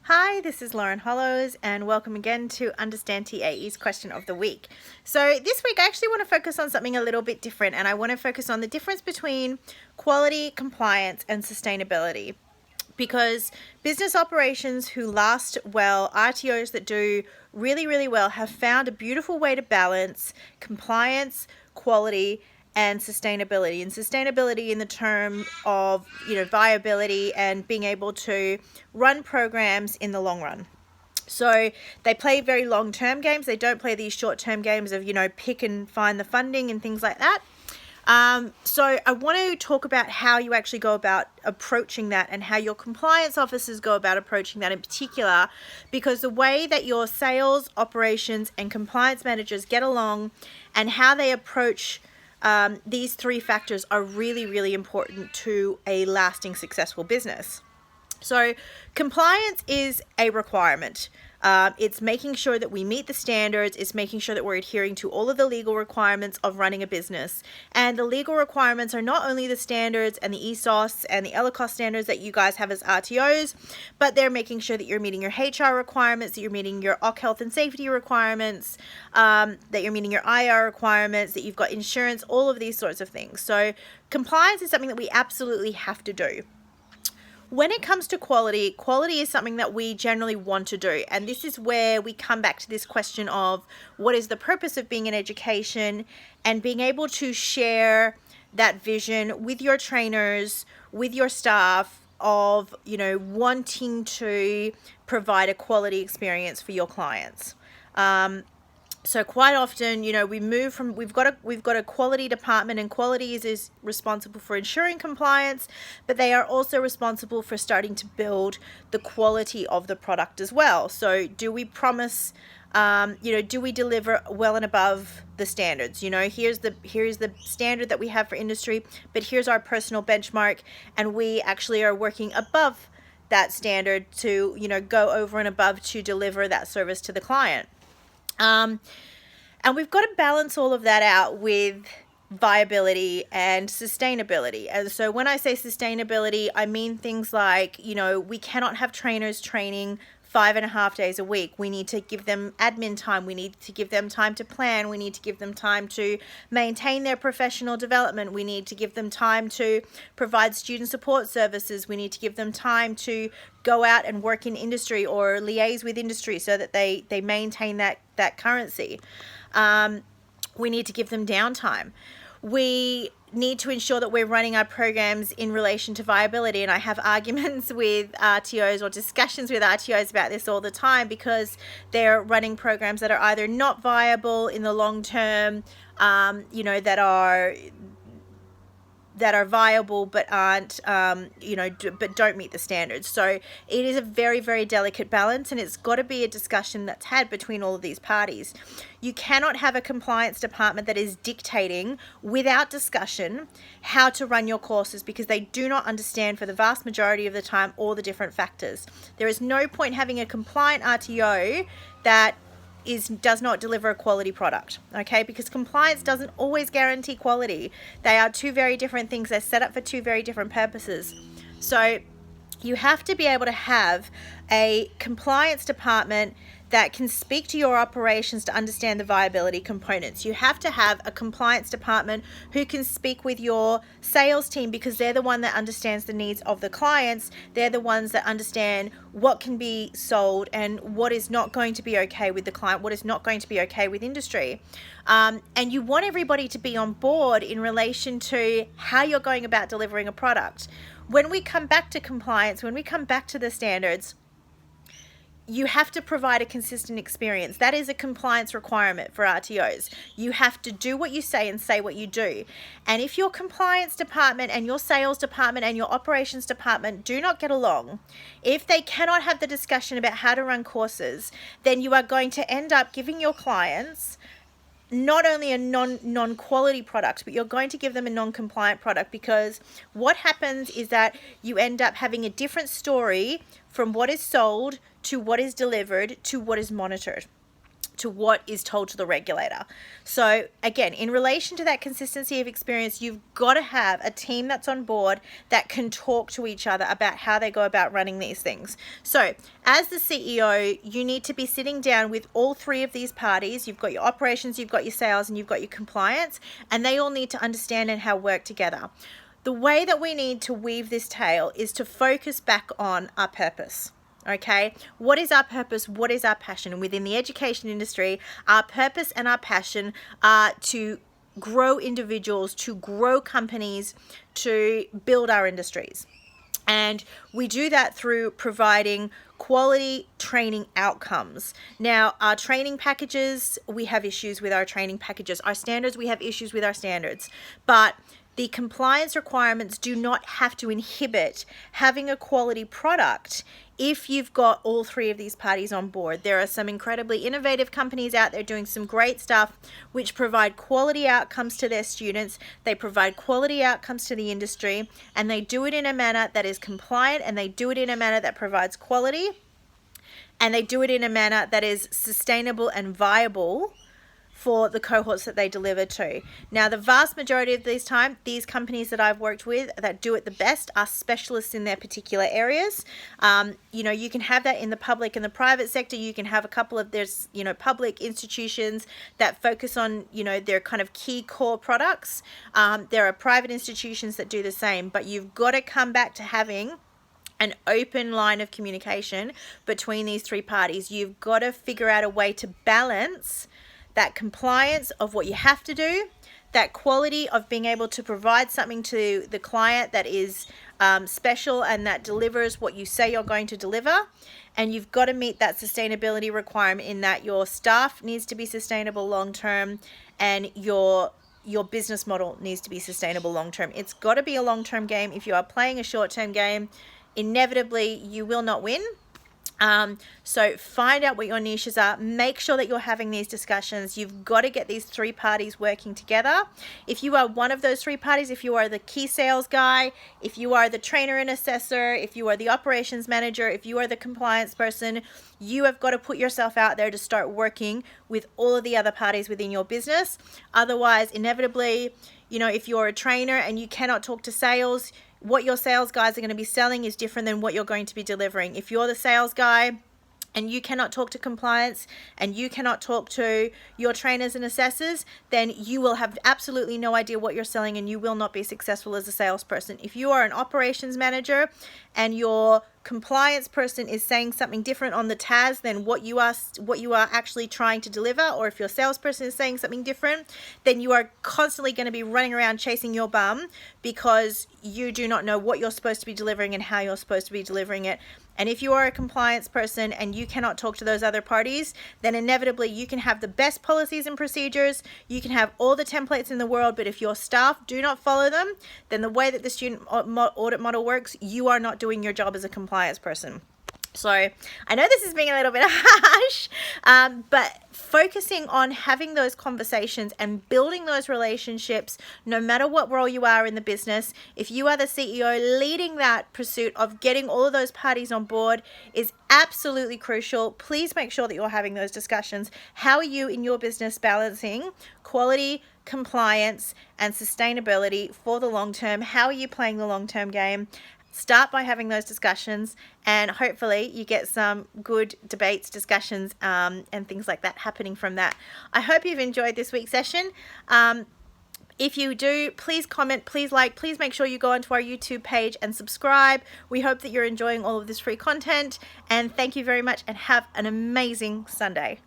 Hi, this is Lauren Hollows and welcome again to Understand TAE's Question of the Week. So this week I actually want to focus on something a little bit different, and I want to focus on the difference between quality, compliance and sustainability. Because business operations who last well, RTOs that do really well, have found a beautiful way to balance compliance, quality and sustainability. And sustainability in the term of, viability and being able to run programs in the long run. So they play very long-term games. They don't play these short-term games of, pick and find the funding and things like that. So I want to talk about how you actually go about approaching that and how your compliance officers go about approaching that in particular, because the way that your sales, operations and compliance managers get along and how they approach these three factors are really important to a lasting successful business. So compliance is a requirement. It's making sure that we meet the standards. It's making sure that we're adhering to all of the legal requirements of running a business. And the legal requirements are not only the standards and the ESOS and the ELICOS standards that you guys have as RTOs, but they're making sure that you're meeting your HR requirements, that you're meeting your OC health and safety requirements, that you're meeting your IR requirements, that you've got insurance, all of these sorts of things. So compliance is something that we absolutely have to do. When it comes to quality, quality is something that we generally want to do. And this is where we come back to this question of what is the purpose of being in education, and being able to share that vision with your trainers, with your staff of, wanting to provide a quality experience for your clients. So quite often, we move from, we've got a quality department, and quality is responsible for ensuring compliance, but they are also responsible for starting to build the quality of the product as well. So do we promise, do we deliver well and above the standards? Here's the standard that we have for industry, but here's our personal benchmark, and we actually are working above that standard to, go over and above to deliver that service to the client. And we've got to balance all of that out with viability and sustainability. And so when I say sustainability, I mean things like, we cannot have trainers training 5.5 days a week. We need to give them admin time. We need to give them time to plan. We need to give them time to maintain their professional development. We need to give them time to provide student support services. We need to give them time to go out and work in industry or liaise with industry so that they maintain that currency. We need to give them downtime. We need to ensure that we're running our programs in relation to viability. And I have arguments with RTOs or discussions with RTOs about this all the time, because they're running programs that are either not viable in the long term, that are viable but aren't, but don't meet the standards. So it is a very delicate balance, and it's got to be a discussion that's had between all of these parties. You cannot have a compliance department that is dictating without discussion how to run your courses, because they do not understand for the vast majority of the time all the different factors. There is no point having a compliant RTO that does not deliver a quality product, okay? Because compliance doesn't always guarantee quality. They are two very different things. They're set up for two very different purposes. So you have to be able to have a compliance department that can speak to your operations to understand the viability components. You have to have a compliance department who can speak with your sales team, because they're the one that understands the needs of the clients. They're the ones that understand what can be sold and what is not going to be okay with the client, what is not going to be okay with industry. And you want everybody to be on board in relation to how you're going about delivering a product. When we come back to compliance, when we come back to the standards, you have to provide a consistent experience. That is a compliance requirement for RTOs. You have to do what you say and say what you do. And if your compliance department and your sales department and your operations department do not get along, if they cannot have the discussion about how to run courses, then you are going to end up giving your clients not only a non-quality product, but you're going to give them a non-compliant product, because what happens is that you end up having a different story from what is sold to what is delivered to what is monitored. to what is told to the regulator. So again, in relation to that consistency of experience, you've got to have a team that's on board that can talk to each other about how they go about running these things. So as the CEO, you need to be sitting down with all three of these parties. You've got your operations, you've got your sales, and you've got your compliance, and they all need to understand and how work together. The way that we need to weave this tale is to focus back on our purpose. Okay, what is our purpose? What is our passion? Within the education industry, our purpose and our passion are to grow individuals, to grow companies, to build our industries. And we do that through providing quality training outcomes. Now, our training packages, we have issues with our training packages. Our standards, we have issues with our standards. But the compliance requirements do not have to inhibit having a quality product if you've got all three of these parties on board. There are some incredibly innovative companies out there doing some great stuff which provide quality outcomes to their students. They provide quality outcomes to the industry, and they do it in a manner that is compliant, and they do it in a manner that provides quality, and they do it in a manner that is sustainable and viable for the cohorts that they deliver to. Now, the vast majority of these companies that I've worked with that do it the best are specialists in their particular areas. You can have that in the public and the private sector. You can have a couple of, there's, public institutions that focus on, their kind of key core products. There are private institutions that do the same, but you've got to come back to having an open line of communication between these three parties. You've got to figure out a way to balance that compliance of what you have to do, that quality of being able to provide something to the client that is special and that delivers what you say you're going to deliver. And you've got to meet that sustainability requirement in that your staff needs to be sustainable long-term, and your business model needs to be sustainable long-term. It's got to be a long-term game. If you are playing a short-term game, inevitably you will not win. So find out what your niches are. Make sure that you're having these discussions. You've got to get these three parties working together. If you are one of those three parties, if you are the key sales guy, if you are the trainer and assessor, if you are the operations manager, if you are the compliance person, you have got to put yourself out there to start working with all of the other parties within your business. Otherwise, inevitably, if you're a trainer and you cannot talk to sales, what your sales guys are going to be selling is different than what you're going to be delivering. If you're the sales guy and you cannot talk to compliance and you cannot talk to your trainers and assessors, then you will have absolutely no idea what you're selling and you will not be successful as a salesperson. If you are an operations manager and your compliance person is saying something different on the TAS than what you are actually trying to deliver, or if your salesperson is saying something different, then you are constantly going to be running around chasing your bum because you do not know what you're supposed to be delivering and how you're supposed to be delivering it. And if you are a compliance person and you cannot talk to those other parties, then inevitably you can have the best policies and procedures, you can have all the templates in the world, but if your staff do not follow them, then the way that the student audit model works, you are not doing your job as a compliance person. So I know this is being a little bit harsh, but focusing on having those conversations and building those relationships, no matter what role you are in the business, if you are the CEO, leading that pursuit of getting all of those parties on board is absolutely crucial. Please make sure that you're having those discussions. How are you in your business balancing quality, compliance, and sustainability for the long term? How are you playing the long-term game? Start by having those discussions, and hopefully you get some good debates, discussions, and things like that happening from that. I hope you've enjoyed this week's session. If you do, please comment, please like, please make sure you go onto our YouTube page and subscribe. We hope that you're enjoying all of this free content, and thank you very much and have an amazing Sunday.